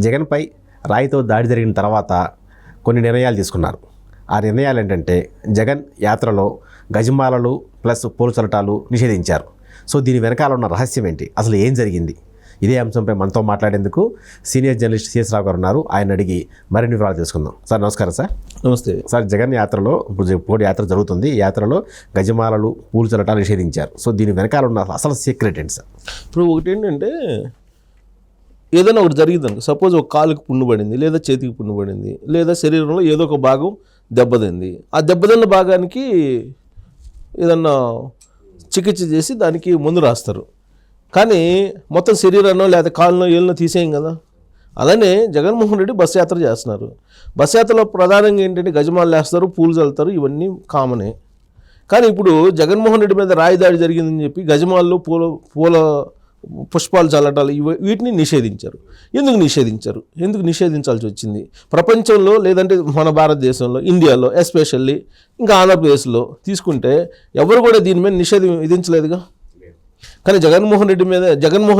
జగన్పై రాయితో దాడి జరిగిన తర్వాత కొన్ని నిర్ణయాలు తీసుకున్నారు. ఆ నిర్ణయాలు ఏంటంటే జగన్ యాత్రలో గజమాలలు ప్లస్ పోలు చల్లటాలు నిషేధించారు. సో దీని వెనకాల ఉన్న రహస్యం ఏంటి, అసలు ఏం జరిగింది? ఇదే అంశంపై మనతో మాట్లాడేందుకు సీనియర్ జర్నలిస్ట్ సిఎస్ రావు గారు ఉన్నారు. ఆయన అడిగి మరిన్ని వివరాలు తెలుసుకుందాం. సార్ నమస్కారం. సార్ నమస్తే సార్. జగన్ యాత్రలో ఇప్పుడు యాత్ర జరుగుతుంది. ఈ యాత్రలో గజమాలలు పూలు చల్లటాలు నిషేధించారు. సో దీని వెనకాల ఉన్న అసలు సీక్రెట్ ఏంటి సార్? ఇప్పుడు ఒకటి ఏంటంటే, ఏదైనా ఒకటి జరిగింది, సపోజ్ ఒక కాలుకి పుండు పడింది, లేదా చేతికి పుండు పడింది, లేదా శరీరంలో ఏదో ఒక భాగం దెబ్బతింది. ఆ దెబ్బతిన్న భాగానికి ఏదన్నా చికిత్స చేసి దానికి మందు రాస్తారు. కానీ మొత్తం శరీరాన్నో లేదా కాళ్ళనో ఏళ్ళనో తీసేయం కదా. అలానే జగన్మోహన్ రెడ్డి బస్ యాత్ర చేస్తున్నారు. బస్ యాత్రలో ప్రధానంగా ఏంటంటే గజమాలు వేస్తారు, పూలు చల్లుతారు, ఇవన్నీ కామనే. కానీ ఇప్పుడు జగన్మోహన్ రెడ్డి మీద రాయి దాడి జరిగిందని చెప్పి గజమాల్లో పూల పుష్పాలు చల్లటాలు వీటిని నిషేధించారు. ఎందుకు నిషేధించాల్సి వచ్చింది? ప్రపంచంలో లేదంటే మన భారతదేశంలో, ఇండియాలో ఎస్పెషల్లీ ఇంకా ఆంధ్రప్రదేశ్లో తీసుకుంటే ఎవరు కూడా దీని మీద నిషేధం విధించలేదుగా. కానీ జగన్మోహన్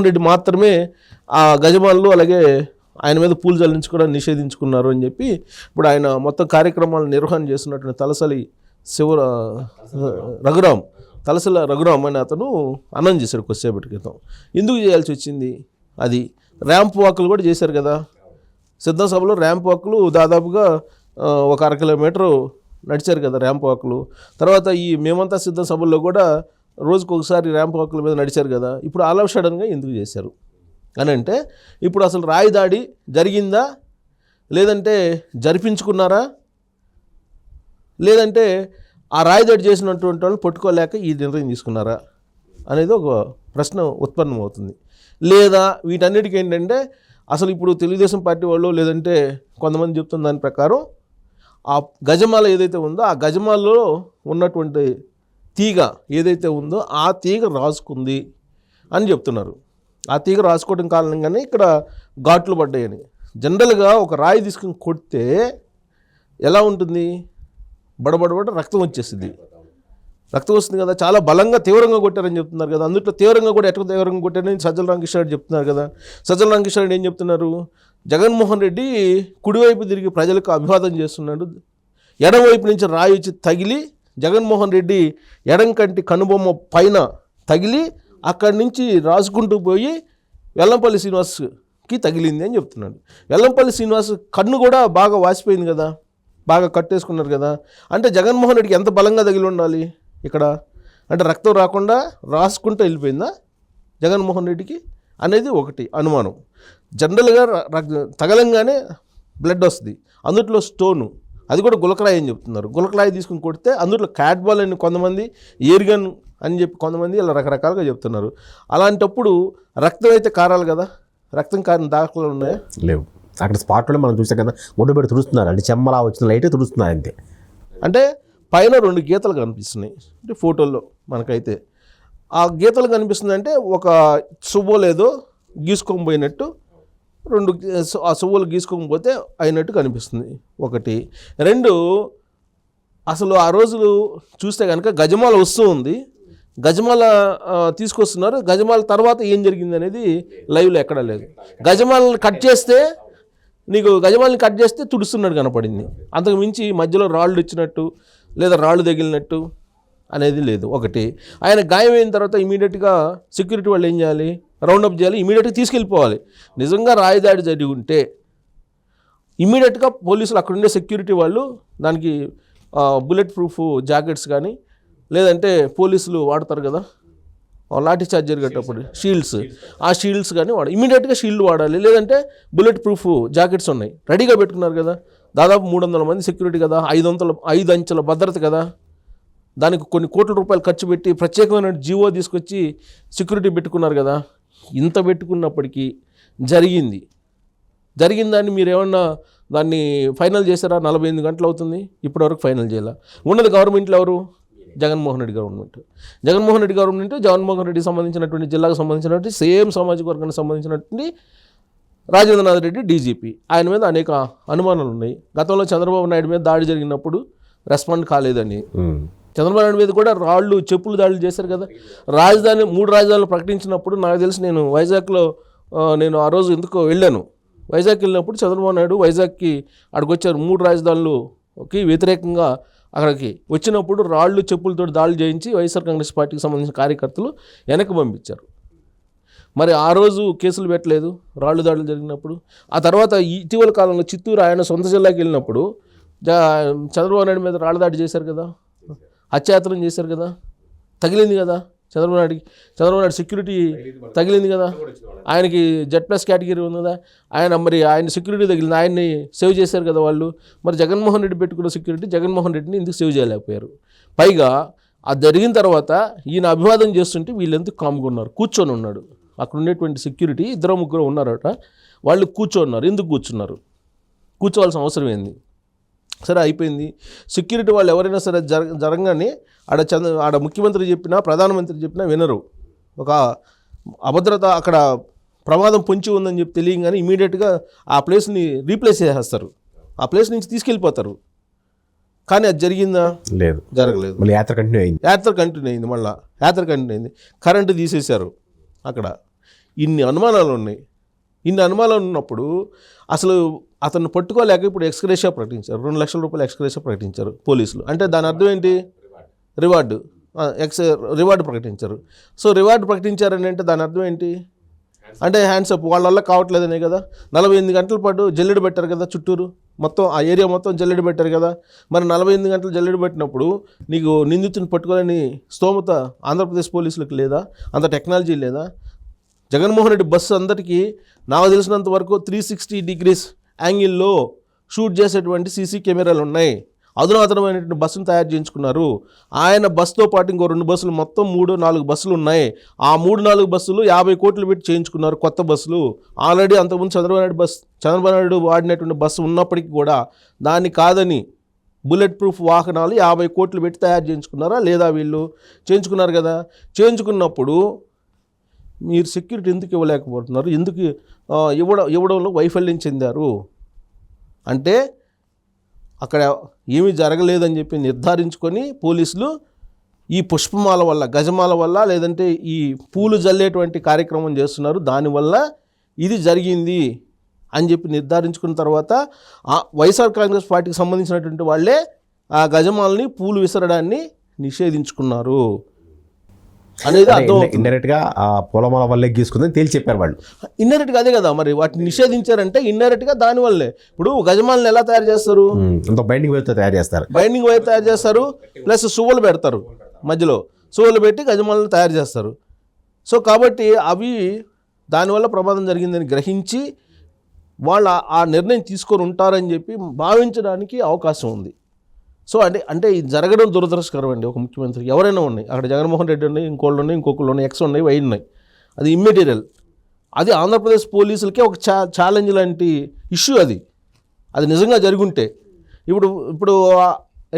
రెడ్డి మాత్రమే ఆ గజమాలు అలాగే ఆయన మీద పూలు చల్లించుకోవడానికి నిషేధించుకున్నారు అని చెప్పి ఇప్పుడు ఆయన మొత్తం కార్యక్రమాలు నిర్వహణ చేస్తున్నటువంటి తలసల రఘురామ్ అనే అతను అనౌన్స్ చేశారు కొద్దిసేపటి క్రితం. ఎందుకు చేయాల్సి వచ్చింది? అది ర్యాంప్ వాకులు కూడా చేశారు కదా. సిద్ధం సభలో ర్యాంప్ వాకులు దాదాపుగా ఒక 1/2 కిలోమీటరు నడిచారు కదా ర్యాంప్ వాకులు. తర్వాత ఈ మేమంతా సిద్ధం సభల్లో కూడా రోజుకు ఒకసారి ర్యాంప్ వాకుల మీద నడిచారు కదా. ఇప్పుడు ఆల్ ఆఫ్ సడన్గా ఎందుకు చేశారు అని అంటే, ఇప్పుడు అసలు రాయి దాడి జరిగిందా, లేదంటే జరిపించుకున్నారా, లేదంటే ఆ రాయి దాడి చేసినటువంటి వాళ్ళని పట్టుకోలేక ఈ నిర్ణయం తీసుకున్నారా అనేది ఒక ప్రశ్న ఉత్పన్నమవుతుంది. లేదా వీటన్నిటికీ ఏంటంటే, అసలు ఇప్పుడు తెలుగుదేశం పార్టీ వాళ్ళు లేదంటే కొంతమంది చెప్తున్న దాని ప్రకారం ఆ గజమాల ఏదైతే ఉందో ఆ గజమాలలో ఉన్నటువంటి తీగ ఏదైతే ఉందో ఆ తీగ రాసుకుంది అని చెప్తున్నారు. ఆ తీగ రాసుకోవడం కారణంగానే ఇక్కడ ఘాట్లు పడ్డాయని. జనరల్గా ఒక రాయి తీసుకుని కొడితే ఎలా ఉంటుంది? బడబడబడ రక్తం వచ్చేస్తుంది. రక్తం వస్తుంది కదా, చాలా బలంగా తీవ్రంగా కొట్టారని చెప్తున్నారు కదా. అందులో తీవ్రంగా కూడా ఎట్లా తీవ్రంగా కొట్టారని సజ్జల రామకృష్ణారెడ్డి చెప్తున్నారు కదా. సజ్జల రామకృష్ణారెడ్డి ఏం చెప్తున్నారు? జగన్మోహన్ రెడ్డి కుడివైపు తిరిగి ప్రజలకు అభివాదం చేస్తున్నాడు, ఎడమవైపు నుంచి రాయి వచ్చి తగిలి జగన్మోహన్ రెడ్డి ఎడం కంటి కనుబొమ్మ పైన తగిలి అక్కడి నుంచి రాసుకుంటూ పోయి వెల్లంపల్లి శ్రీనివాస్కి తగిలింది అని చెప్తున్నాడు. వెల్లంపల్లి శ్రీనివాస్ కన్ను కూడా బాగా వాసిపోయింది కదా, బాగా కట్టేసుకున్నారు కదా. అంటే జగన్మోహన్ రెడ్డికి ఎంత బలంగా తగిలి ఉండాలి ఇక్కడ? అంటే రక్తం రాకుండా రాసుకుంటూ వెళ్ళిపోయిందా జగన్మోహన్ రెడ్డికి అనేది ఒకటి అనుమానం. జనరల్గా తగలంగానే బ్లడ్ వస్తుంది, అందుట్లో స్టోను, అది కూడా గులకరాయి అని చెప్తున్నారు. గులకరాయి తీసుకుని కొడితే అందులో క్యాట్ బాల్ అని కొంతమంది, ఎయిర్గన్ అని చెప్పి కొంతమంది ఇలా రకరకాలుగా చెప్తున్నారు. అలాంటప్పుడు రక్తం అయితే కారాలి కదా. రక్తం కారిన దాఖలు ఉన్నాయా? లేవు. అక్కడ స్పాట్లో మనం చూసాం కదా, ఒడ్డు పెట్టి తుడుస్తున్నారు. అంటే చెమ్మలా వచ్చిన లైటే తుడుస్తున్నారు అంతే. అంటే పైన 2 గీతలు కనిపిస్తున్నాయి అంటే ఫోటోల్లో మనకైతే. ఆ గీతలు కనిపిస్తుంది అంటే ఒక సువ్వలేదో గీసుకొని పోయినట్టు, 2 ఆ సువ్వలు గీసుకొని పోతే అయినట్టు కనిపిస్తుంది. 1. 2, అసలు ఆ రోజులు చూస్తే కనుక గజమాల వస్తూ ఉంది, గజమాల తీసుకొస్తున్నారు. గజమాల తర్వాత ఏం జరిగింది అనేది లైవ్లో ఎక్కడా లేదు. గజమాలని కట్ చేస్తే తుడుస్తున్నట్టు కనపడింది. అంతకు మించి మధ్యలో రాళ్ళు ఇచ్చినట్టు లేదా రాళ్ళు తగిలినట్టు అనేది లేదు. 1. ఆయన గాయమైన తర్వాత ఇమీడియట్గా సెక్యూరిటీ వాళ్ళు ఏం చేయాలి? రౌండప్ చేయాలి, ఇమీడియట్గా తీసుకెళ్ళిపోవాలి. నిజంగా రాయి దాడి జరిగి ఉంటే ఇమీడియట్గా పోలీసులు అక్కడుండే సెక్యూరిటీ వాళ్ళు దానికి బుల్లెట్ ప్రూఫ్ జాకెట్స్ కానీ లేదంటే పోలీసులు వాడతారు కదా లాఠీ చార్జ్ జరిగేటప్పుడు ఆ షీల్డ్స్ కానీ ఇమీడియట్గా షీల్డ్ వాడాలి. లేదంటే బుల్లెట్ ప్రూఫ్ జాకెట్స్ ఉన్నాయి, రెడీగా పెట్టుకున్నారు కదా. దాదాపు 300 మంది సెక్యూరిటీ కదా, 5 అంచెల భద్రత కదా. దానికి కొన్ని కోట్ల రూపాయలు ఖర్చు పెట్టి ప్రత్యేకమైన జీవో తీసుకొచ్చి సెక్యూరిటీ పెట్టుకున్నారు కదా. ఇంత పెట్టుకున్నప్పటికీ జరిగిందాన్ని మీరు ఏమన్నా దాన్ని ఫైనల్ చేశారా? 48 గంటలు అవుతుంది, ఇప్పటివరకు ఫైనల్ చేయాల. ఉన్నది గవర్నమెంట్లో ఎవరు? జగన్మోహన్ రెడ్డి గవర్నమెంట్. జగన్మోహన్ రెడ్డికి సంబంధించినటువంటి జిల్లాకు సంబంధించినటువంటి సేమ్ సామాజిక వర్గానికి సంబంధించినటువంటి రాజేంద్రనాథ్ రెడ్డి డీజీపీ. ఆయన మీద అనేక అనుమానాలు ఉన్నాయి. గతంలో చంద్రబాబు నాయుడు మీద దాడి జరిగినప్పుడు రెస్పాండ్ కాలేదని, చంద్రబాబు నాయుడు మీద కూడా చెప్పులు దాడులు చేశారు కదా. 3 రాజధానులు ప్రకటించినప్పుడు నాకు తెలిసి నేను వైజాగ్లో నేను ఆ రోజు ఎందుకో వెళ్ళాను వైజాగ్ వెళ్ళినప్పుడు చంద్రబాబు నాయుడు వైజాగ్కి అక్కడికి వచ్చారు. 3 రాజధానులకి వ్యతిరేకంగా అక్కడికి వచ్చినప్పుడు రాళ్ళు చెప్పులతో దాడులు చేయించి వైఎస్ఆర్ కాంగ్రెస్ పార్టీకి సంబంధించిన కార్యకర్తలు వెనక్కి పంపించారు. మరి ఆ రోజు కేసులు పెట్టలేదు రాళ్ళు దాడులు జరిగినప్పుడు. ఆ తర్వాత ఇటీవల కాలంలో చిత్తూరు ఆయన సొంత జిల్లాకి వెళ్ళినప్పుడు చంద్రబాబు నాయుడు మీద రాళ్ళ దాడి చేశారు కదా, హత్యాయత్నం చేశారు కదా, తగిలింది కదా చంద్రబాబు నాయుడు సెక్యూరిటీ తగిలింది కదా, ఆయనకి Z+ కేటగిరీ ఉంది కదా, ఆయన సెక్యూరిటీ తగిలింది, ఆయన్ని సేవ్ చేశారు కదా వాళ్ళు. మరి జగన్మోహన్ రెడ్డి పెట్టుకున్న సెక్యూరిటీ జగన్మోహన్ రెడ్డిని ఎందుకు సేవ్ చేయలేకపోయారు? పైగా అది జరిగిన తర్వాత ఈయన అభివాదం చేస్తుంటే వీళ్ళు ఎందుకు కామ్గున్నారు? కూర్చొని ఉన్నాడు. అక్కడ ఉండేటువంటి సెక్యూరిటీ 2-3 ఉన్నారట, వాళ్ళు కూర్చోన్నారు. ఎందుకు కూర్చున్నారు? కూర్చోవాల్సిన అవసరం ఏంది? సరే అయిపోయింది. సెక్యూరిటీ వాళ్ళు ఎవరైనా సరే జరగగానే ఆడ ముఖ్యమంత్రి చెప్పినా ప్రధానమంత్రి చెప్పినా వినరు. ఒక అభద్రత అక్కడ ప్రమాదం పొంచి ఉందని చెప్పి తెలియగానే ఇమీడియట్గా ఆ ప్లేస్ని రీప్లేస్ చేసేస్తారు, ఆ ప్లేస్ నుంచి తీసుకెళ్ళిపోతారు. కానీ అది జరిగిందా? లేదు, జరగలేదు. మళ్ళీ యాత్ర కంటిన్యూ అయింది. యాత్ర కంటిన్యూ అయింది. కరెంటు తీసేశారు. అక్కడ ఇన్ని అనుమానాలు ఉన్నాయి. ఇన్ని అనుమానాలు ఉన్నప్పుడు అసలు అతను పట్టుకోలేక ఇప్పుడు ఎక్స్గ్రేషియా ప్రకటించారు. 2 లక్షల రూపాయలు ఎక్స్గ్రేషియా ప్రకటించారు పోలీసులు. అంటే దాని అర్థం ఏంటి? రివార్డు ప్రకటించారు. సో రివార్డు ప్రకటించారని అంటే దాని అర్థం ఏంటి? అంటే హ్యాండ్సప్ వాళ్ళ వల్ల కావట్లేదనే కదా. 48 గంటల పాటు జల్లెడ పెట్టారు కదా, చుట్టూరు మొత్తం ఆ ఏరియా మొత్తం జల్లెడ పెట్టారు కదా. మరి 48 గంటలు జల్లెడ పెట్టినప్పుడు నీకు నిందితుని పట్టుకోలేని స్తోమత ఆంధ్రప్రదేశ్ పోలీసులకు లేదా? అంత టెక్నాలజీ లేదా? జగన్మోహన్ రెడ్డి బస్సు అందరికీ నాకు తెలిసినంత వరకు 360 degrees యాంగిల్లో షూట్ చేసేటువంటి సీసీ కెమెరాలు ఉన్నాయి. అధునాతనమైనటువంటి బస్సును తయారు చేయించుకున్నారు. ఆయన బస్సుతో పాటు ఇంకో 2 బస్సులు, మొత్తం 3-4 బస్సులు ఉన్నాయి. ఆ 3-4 బస్సులు 50 కోట్లు పెట్టి చేయించుకున్నారు, కొత్త బస్సులు. ఆల్రెడీ అంతకుముందు చంద్రబాబు నాయుడు వాడినటువంటి బస్సు ఉన్నప్పటికీ కూడా దాన్ని కాదని బుల్లెట్ ప్రూఫ్ వాహనాలు 50 కోట్లు పెట్టి తయారు చేయించుకున్నారా లేదా? వీళ్ళు చేయించుకున్నారు కదా. చేయించుకున్నప్పుడు మీరు సెక్యూరిటీ ఎందుకు ఇవ్వలేకపోతున్నారు? ఎందుకు ఇవ్వడంలో వైఫల్యం చెందారు? అంటే అక్కడ ఏమీ జరగలేదని చెప్పి నిర్ధారించుకొని పోలీసులు ఈ పుష్పమాల వల్ల, గజమాల వల్ల, లేదంటే ఈ పూలు జల్లేటువంటి కార్యక్రమం చేస్తున్నారు, దానివల్ల ఇది జరిగింది అని చెప్పి నిర్ధారించుకున్న తర్వాత వైఎస్ఆర్ కాంగ్రెస్ పార్టీకి సంబంధించినటువంటి వాళ్ళే ఆ గజమాలని, పూలు విసరడాన్ని నిషేధించుకున్నారు అనేది అర్థం. ఇండైరెక్ట్గా ఆ పొలమాల వల్లే గీసుకుందని తేల్చి చెప్పారు వాళ్ళు. ఇండైరెక్ట్గా అదే కదా. మరి వాటిని నిషేధించారంటే ఇండైరెక్ట్గా దానివల్లే. ఇప్పుడు గజమాలను ఎలా తయారు చేస్తారు? బైండింగ్ వైర్తో తయారు చేస్తారు. బైండింగ్ వైర్ తయారు చేస్తారు, ప్లస్ సువ్వలు పెడతారు, మధ్యలో సువ్వలు పెట్టి గజమాలను తయారు చేస్తారు. సో కాబట్టి అవి దానివల్ల ప్రమాదం జరిగిందని గ్రహించి వాళ్ళు ఆ నిర్ణయం తీసుకొని ఉంటారని చెప్పి భావించడానికి అవకాశం ఉంది. సో అంటే ఇది జరగడం దురదృష్టకరం అండి. ఒక ముఖ్యమంత్రి ఎవరైనా ఉన్నాయి, అక్కడ జగన్మోహన్ రెడ్డి ఉన్నాయి, ఇంకోళ్ళు ఉన్నాయి, ఇంకొకళ్ళు ఉన్నాయి, X ఉన్నాయి, Y ఉన్నాయి, అది ఇమ్మెటీరియల్. అది ఆంధ్రప్రదేశ్ పోలీసులకే ఒక ఛాలెంజ్ లాంటి ఇష్యూ. అది నిజంగా జరుగుంటే ఇప్పుడు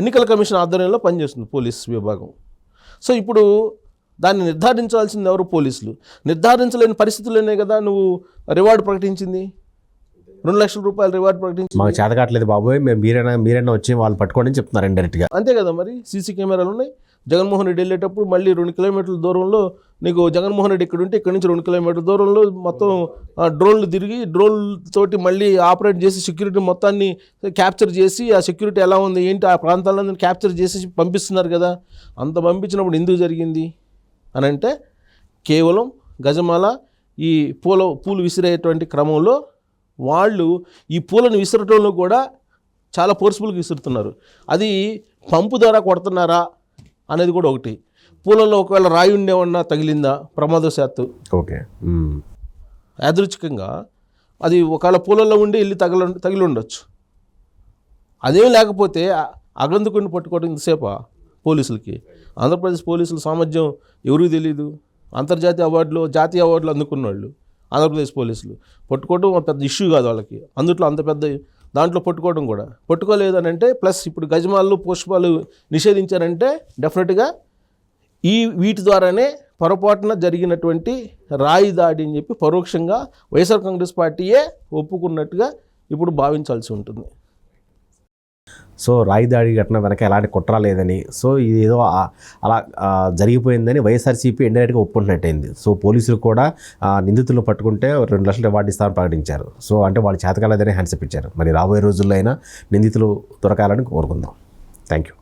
ఎన్నికల కమిషన్ ఆధ్వర్యంలో పనిచేస్తుంది పోలీస్ విభాగం. సో ఇప్పుడు దాన్ని నిర్ధారించాల్సింది ఎవరు? పోలీసులు. నిర్ధారించలేని పరిస్థితుల్లోనే కదా నువ్వు రివార్డు ప్రకటించింది. 2 లక్షల రూపాయలు రివార్డు ప్రకటించి మాకు చేత కావట్లేదు బాబోయ్, మీరైనా వచ్చి వాళ్ళు పట్టుకోండి అని చెప్తున్నారు ఇండైరెక్ట్గా. అంతే కదా. మరి సీసీ కెమెరాలు ఉన్నాయి. జగన్మోహన్ రెడ్డి వెళ్ళేటప్పుడు మళ్ళీ 2 కిలోమీటర్ల దూరంలో నీకు జగన్మోహన్ రెడ్డి ఇక్కడ ఉంటే ఇక్కడ నుంచి 2 కిలోమీటర్ల దూరంలో మొత్తం డ్రోన్లు తిరిగి డ్రోన్లతోటి మళ్ళీ ఆపరేట్ చేసి సెక్యూరిటీ మొత్తాన్ని క్యాప్చర్ చేసి ఆ సెక్యూరిటీ ఎలా ఉంది ఏంటి ఆ ప్రాంతాలను క్యాప్చర్ చేసి పంపిస్తున్నారు కదా. అంత పంపించినప్పుడు ఎందుకు జరిగింది అని అంటే కేవలం గజమాల ఈ పూలు విసిరేటువంటి క్రమంలో వాళ్ళు ఈ పూలను విసరటంలో కూడా చాలా ఫోర్స్ఫుల్గా విసురుతున్నారు. అది పంపు ద్వారా కొడుతున్నారా అనేది కూడా ఒకటి. పూలలో ఒకవేళ రాయి ఉండేమన్నా తగిలిందా ప్రమాదవశాత్తు? ఓకే, యాదృచ్ఛికంగా అది ఒకవేళ పూలలో ఉండి వెళ్ళి తగిలి ఉండొచ్చు. అదేం లేకపోతే అగందుకొని పట్టుకోవడం ఇంతసేపా పోలీసులకి? ఆంధ్రప్రదేశ్ పోలీసుల సామర్థ్యం ఎవరికి తెలియదు. అంతర్జాతీయ అవార్డులు, జాతీయ అవార్డులు అందుకున్న వాళ్ళు ఆంధ్రప్రదేశ్ పోలీసులు. పట్టుకోవడం పెద్ద ఇష్యూ కాదు వాళ్ళకి. అందుట్లో అంత పెద్ద దాంట్లో పట్టుకోవడం కూడా పట్టుకోలేదని అంటే, ప్లస్ ఇప్పుడు గజమాలు, పుష్పాలు నిషేధించారంటే డెఫినెట్గా వీటి ద్వారానే పొరపాటున జరిగినటువంటి రాయి దాడి అని చెప్పి పరోక్షంగా వైఎస్ఆర్ కాంగ్రెస్ పార్టీయే ఒప్పుకున్నట్టుగా ఇప్పుడు భావించాల్సి ఉంటుంది. సో రాయి దాడి ఘటన వెనక ఎలాంటి కుట్ర లేదని, సో ఇది ఏదో అలా జరిగిపోయిందని వైఎస్ఆర్సీపీ ఇండైరెక్ట్గా ఒప్పుకుంటున్నట్టయింది. సో పోలీసులు కూడా నిందితులను పట్టుకుంటే 2 లక్షలు రివార్డు ఇస్తామని ప్రకటించారు. సో అంటే వాళ్ళు చేతకాలేదని హ్యాండ్స్ అప్ ఇచ్చారు. మరి రాబోయే రోజుల్లో అయినా నిందితులు దొరకాలని కోరుకుందాం. Thank you.